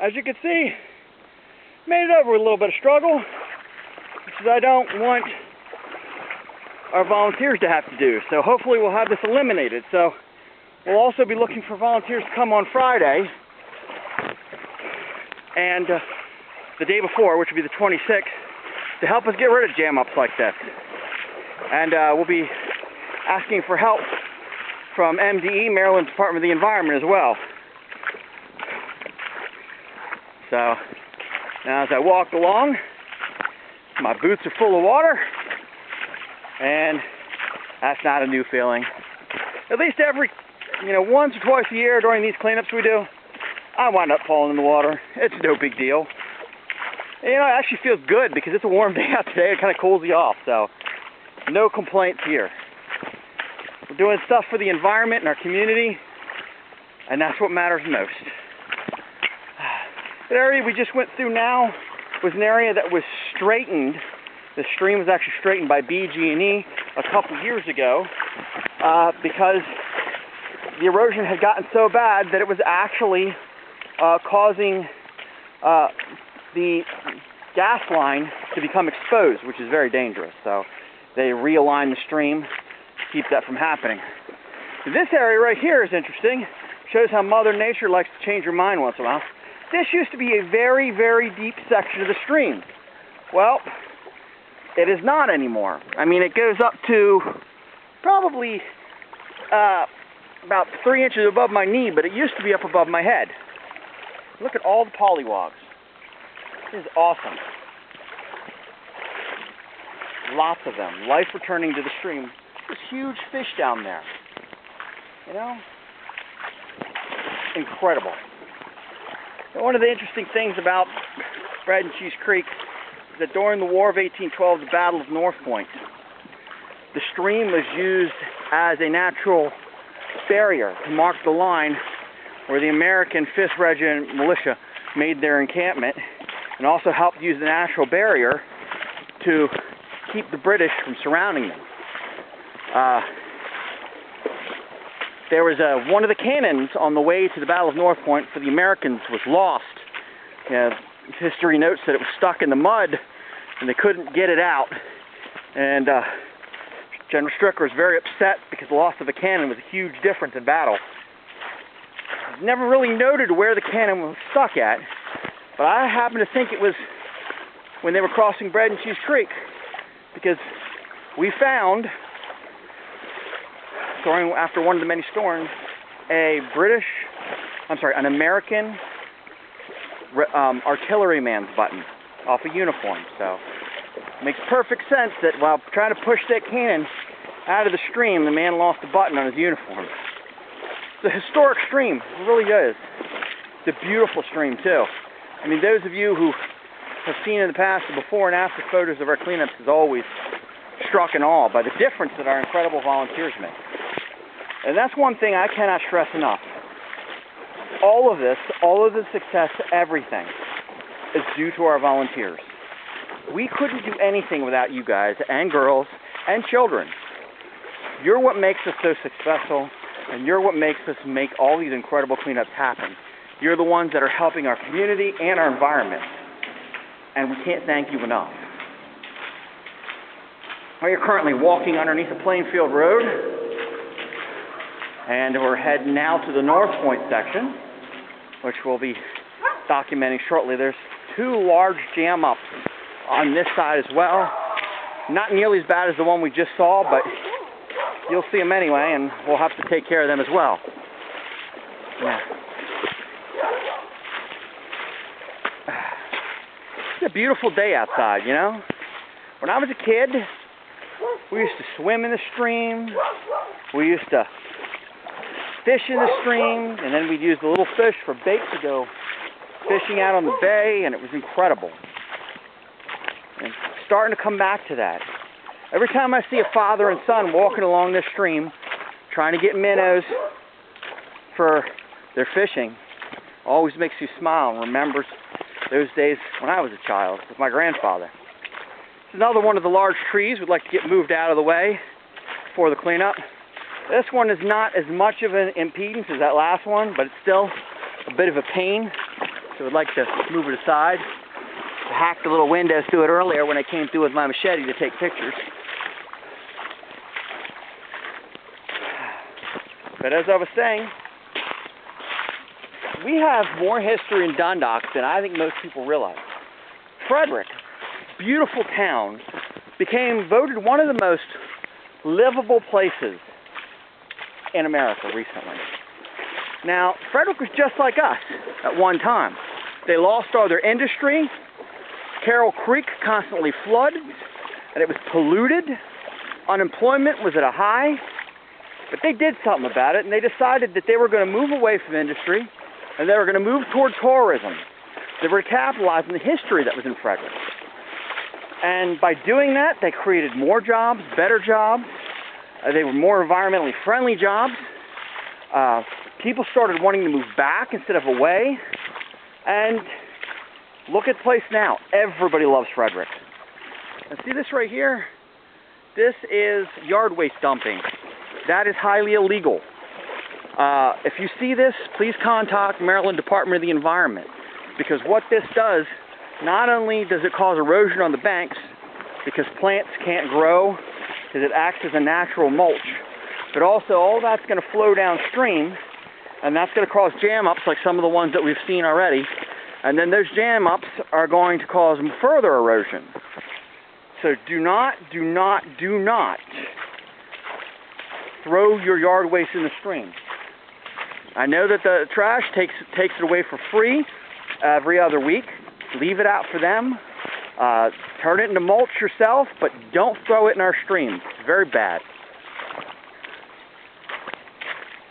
as you can see, made it over with a little bit of struggle, which I don't want our volunteers to have to do. So hopefully we'll have this eliminated. So we'll also be looking for volunteers to come on Friday and the day before, which will be the 26th, to help us get rid of jam-ups like this. And we'll be asking for help from MDE, Maryland Department of the Environment, as well. So now as I walk along, my boots are full of water, and that's not a new feeling. At least every, once or twice a year during these cleanups we do, I wind up falling in the water. It's no big deal. And, it actually feels good because it's a warm day out today. It kind of cools you off, so no complaints here. We're doing stuff for the environment and our community, and that's what matters most. The area we just went through now was an area that was straightened. The stream was actually straightened by BG&E a couple years ago because the erosion had gotten so bad that it was actually causing the gas line to become exposed, which is very dangerous. So they realigned the stream to keep that from happening. This area right here is interesting. Shows how Mother Nature likes to change her mind once in a while. This used to be a very, very deep section of the stream. Well, it is not anymore. I mean, it goes up to probably about 3 inches above my knee, but it used to be up above my head. Look at all the pollywogs. This is awesome. Lots of them. Life returning to the stream. There's huge fish down there. Incredible. And one of the interesting things about Bread and Cheese Creek is that during the War of 1812, the Battle of North Point, the stream was used as a natural barrier to mark the line where the American 5th Regiment Militia made their encampment, and also helped use the natural barrier to keep the British from surrounding them. There was one of the cannons on the way to the Battle of North Point for the Americans was lost. History notes that it was stuck in the mud and they couldn't get it out. And General Stricker was very upset because the loss of a cannon was a huge difference in battle. Never really noted where the cannon was stuck at, but I happen to think it was when they were crossing Bread and Cheese Creek, because we found, after one of the many storms, an American artilleryman's button off a uniform. So it makes perfect sense that while trying to push that cannon out of the stream, the man lost a button on his uniform. It's a historic stream. It really is. It's a beautiful stream, too. I mean, those of you who have seen in the past the before and after photos of our cleanups is always struck in awe by the difference that our incredible volunteers make. And that's one thing I cannot stress enough. All of the success, everything, is due to our volunteers. We couldn't do anything without you guys and girls and children. You're what makes us so successful, and you're what makes us make all these incredible cleanups happen. You're the ones that are helping our community and our environment, and we can't thank you enough. We are currently walking underneath the Plainfield Road, and we're heading now to the North Point section, which we'll be documenting shortly. There's 2 large jam-ups on this side as well. Not nearly as bad as the one we just saw, but you'll see them anyway, and we'll have to take care of them as well. Yeah. It's a beautiful day outside, When I was a kid, we used to swim in the stream. We used to fish in the stream, and then we'd use the little fish for bait to go fishing out on the bay, and it was incredible. And starting to come back to that. Every time I see a father and son walking along this stream, trying to get minnows for their fishing, always makes you smile and remembers those days when I was a child with my grandfather. This is another one of the large trees we'd like to get moved out of the way for the cleanup. This one is not as much of an impedance as that last one, but it's still a bit of a pain. so I'd like to move it aside. I hacked the little windows through it earlier when I came through with my machete to take pictures. But as I was saying, we have more history in Dundalk than I think most people realize. Frederick, beautiful town, became voted one of the most livable places in America recently. Now, Frederick was just like us at one time. They lost all their industry. Carroll Creek constantly flooded, and it was polluted. Unemployment was at a high. But they did something about it, and they decided that they were going to move away from industry, and they were going to move toward tourism. They were capitalizing the history that was in Frederick. And by doing that, they created more jobs, better jobs. They were more environmentally friendly jobs. People started wanting to move back instead of away. And look at the place now. Everybody loves Frederick. And see this right here? This is yard waste dumping. That is highly illegal. If you see this, please contact Maryland Department of the Environment, because what this does, not only does it cause erosion on the banks, because plants can't grow, because it acts as a natural mulch, but also all that's going to flow downstream, and that's going to cause jam-ups like some of the ones that we've seen already, and then those jam-ups are going to cause further erosion. So do not throw your yard waste in the stream. I know that the trash takes it away for free every other week. Leave it out for them. Turn it into mulch yourself, but don't throw it in our stream. It's very bad.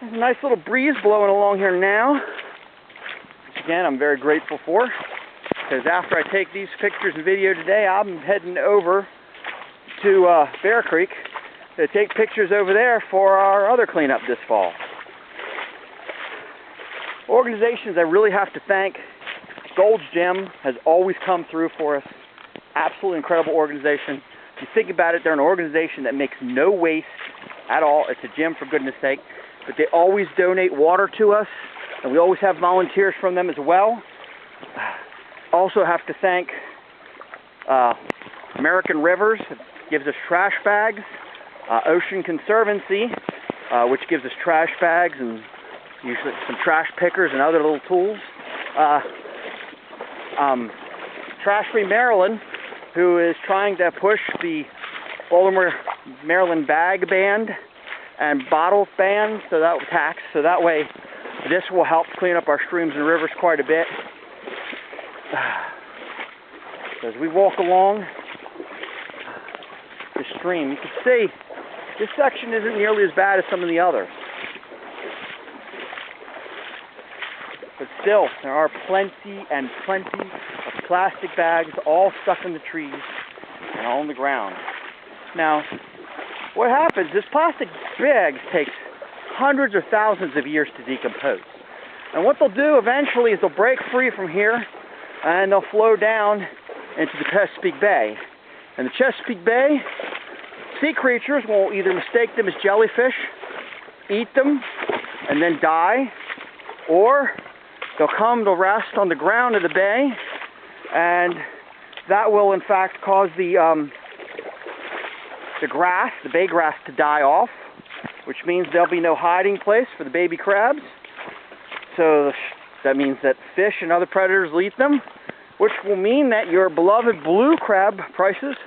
There's a nice little breeze blowing along here now, which again I'm very grateful for, because after I take these pictures and video today, I'm heading over to Bear Creek to take pictures over there for our other cleanup this fall. Organizations I really have to thank. Gold's Gym has always come through for us. Absolutely incredible organization. If you think about it, they're an organization that makes no waste at all. It's a gym, for goodness sake. But they always donate water to us, and we always have volunteers from them as well. Also have to thank American Rivers, it gives us trash bags. Ocean Conservancy, which gives us trash bags and usually some trash pickers and other little tools. Trash Free Maryland, who is trying to push the Baltimore, Maryland bag ban and bottle ban, so that tax, so that way this will help clean up our streams and rivers quite a bit. So as we walk along the stream, you can see this section isn't nearly as bad as some of the others. But still, there are plenty and plenty of plastic bags all stuck in the trees and all on the ground. Now, what happens is plastic bags take hundreds or thousands of years to decompose. And what they'll do eventually is they'll break free from here and they'll flow down into the Chesapeake Bay. And the Chesapeake Bay, sea creatures will either mistake them as jellyfish, eat them, and then die, or they'll come to rest on the ground of the bay, and that will in fact cause the grass, the bay grass, to die off, which means there'll be no hiding place for the baby crabs. So that means that fish and other predators will eat them, which will mean that your beloved blue crab prices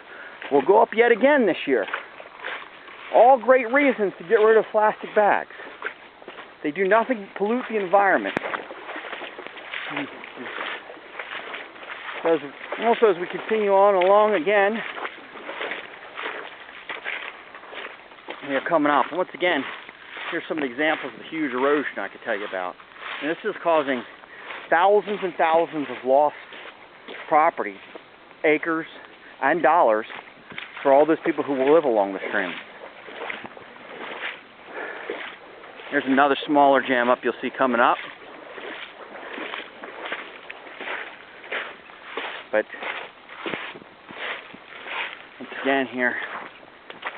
will go up yet again this year. All great reasons to get rid of plastic bags. They do nothing but pollute the environment. So as we continue on along again, we are coming up. Once again, here's some of the examples of the huge erosion I could tell you about. And this is causing thousands and thousands of lost property, acres, and dollars for all those people who will live along the stream. Here's another smaller jam up you'll see coming up. But once again here,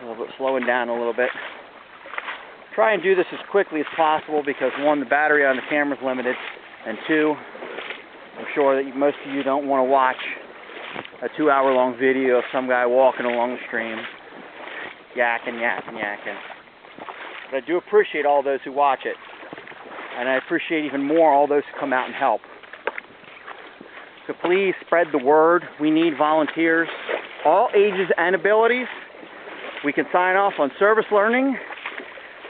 a little bit slowing down a little bit. Try and do this as quickly as possible because one, the battery on the camera is limited, and two, I'm sure that most of you don't want to watch a 2-hour-long video of some guy walking along the stream, yakking. But I do appreciate all those who watch it, and I appreciate even more all those who come out and help. So please spread the word. We need volunteers, all ages and abilities. We can sign off on service learning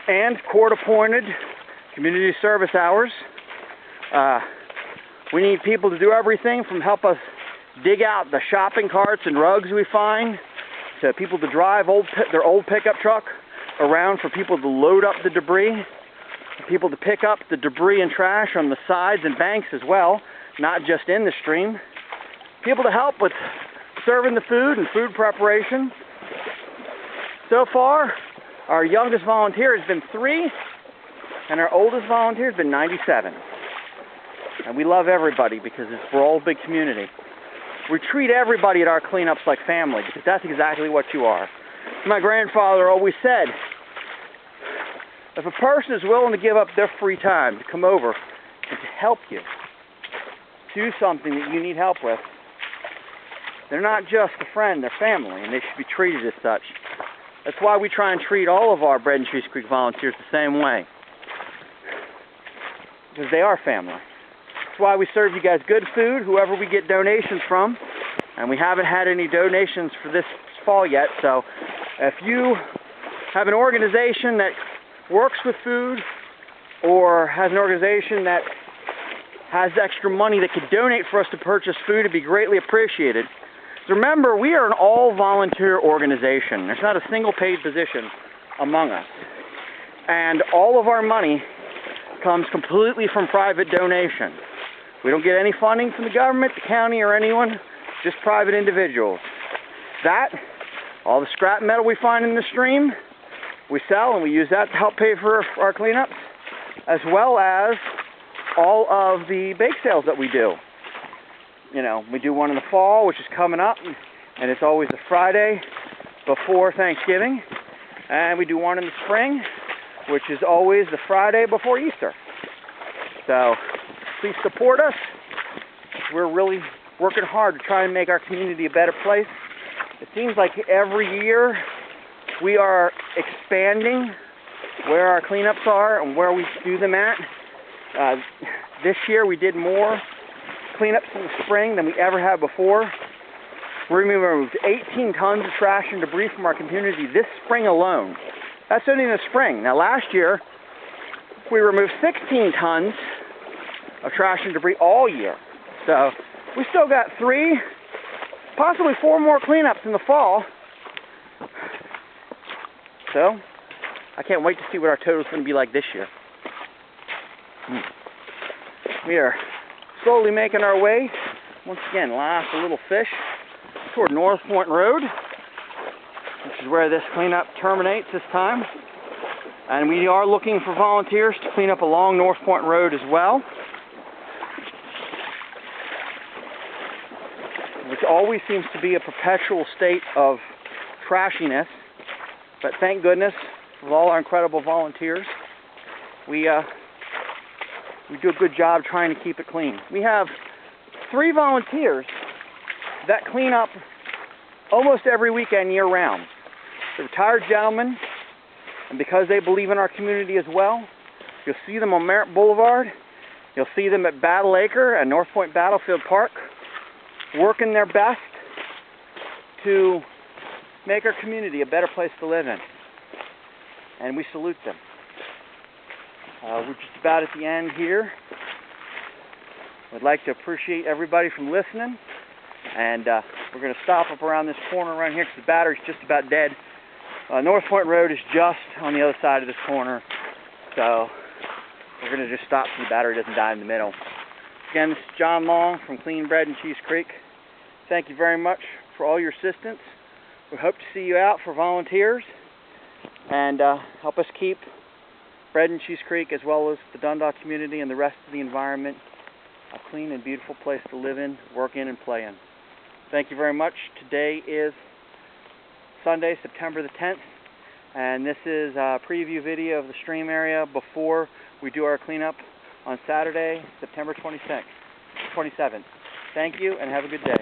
and court-appointed community service hours. We need people to do everything from help us dig out the shopping carts and rugs we find, to people to drive their old pickup truck around for people to load up the debris, for people to pick up the debris and trash on the sides and banks as well, not just in the stream. People to help with serving the food and food preparation. So far, our youngest volunteer has been 3, and our oldest volunteer has been 97. And we love everybody because we're all a big community. We treat everybody at our cleanups like family, because that's exactly what you are. My grandfather always said, if a person is willing to give up their free time to come over and to help you do something that you need help with, they're not just a friend, they're family, and they should be treated as such. That's why we try and treat all of our Bread and Cheese Creek volunteers the same way, because they are family. That's why we serve you guys good food, whoever we get donations from, and we haven't had any donations for this fall yet, so if you have an organization that works with food or has an organization that has extra money that could donate for us to purchase food, it'd be greatly appreciated. Remember, we are an all-volunteer organization. There's not a single paid position among us. And all of our money comes completely from private donation. We don't get any funding from the government, the county, or anyone, just private individuals. That, all the scrap metal we find in the stream, we sell, and we use that to help pay for our cleanups, as well as all of the bake sales that we do. You know, we do one in the fall, which is coming up, and it's always the Friday before Thanksgiving. And we do one in the spring, which is always the Friday before Easter. So please support us. We're really working hard to try and make our community a better place. It seems like every year we are expanding where our cleanups are and where we do them at. This year we did more cleanups in the spring than we ever have before. We removed 18 tons of trash and debris from our community this spring alone. That's only in the spring. Now last year, we removed 16 tons of trash and debris all year. So we still got 3, possibly 4 more cleanups in the fall. So I can't wait to see what our total is going to be like this year. We are slowly making our way, once again, last a little fish, toward North Point Road. This is where this cleanup terminates this time. And we are looking for volunteers to clean up along North Point Road as well, which always seems to be a perpetual state of trashiness. But thank goodness, with all our incredible volunteers, we do a good job trying to keep it clean. We have 3 volunteers that clean up almost every weekend year-round. They're retired gentlemen, and because they believe in our community as well, you'll see them on Merritt Boulevard, you'll see them at Battle Acre and North Point Battlefield Park, working their best to make our community a better place to live in. And we salute them. We're just about at the end here. I'd like to appreciate everybody from listening, and we're going to stop up around this corner right here because the battery's just about dead. North Point Road is just on the other side of this corner, so we're going to just stop so the battery doesn't die in the middle. Again, this is John Long from Clean Bread and Cheese Creek. Thank you very much for all your assistance. We hope to see you out for volunteers, and help us keep Bread and Cheese Creek, as well as the Dundalk community and the rest of the environment, a clean and beautiful place to live in, work in, and play in. Thank you very much. Today is Sunday, September the 10th, and this is a preview video of the stream area before we do our cleanup on Saturday, September 26th. 27th. Thank you, and have a good day.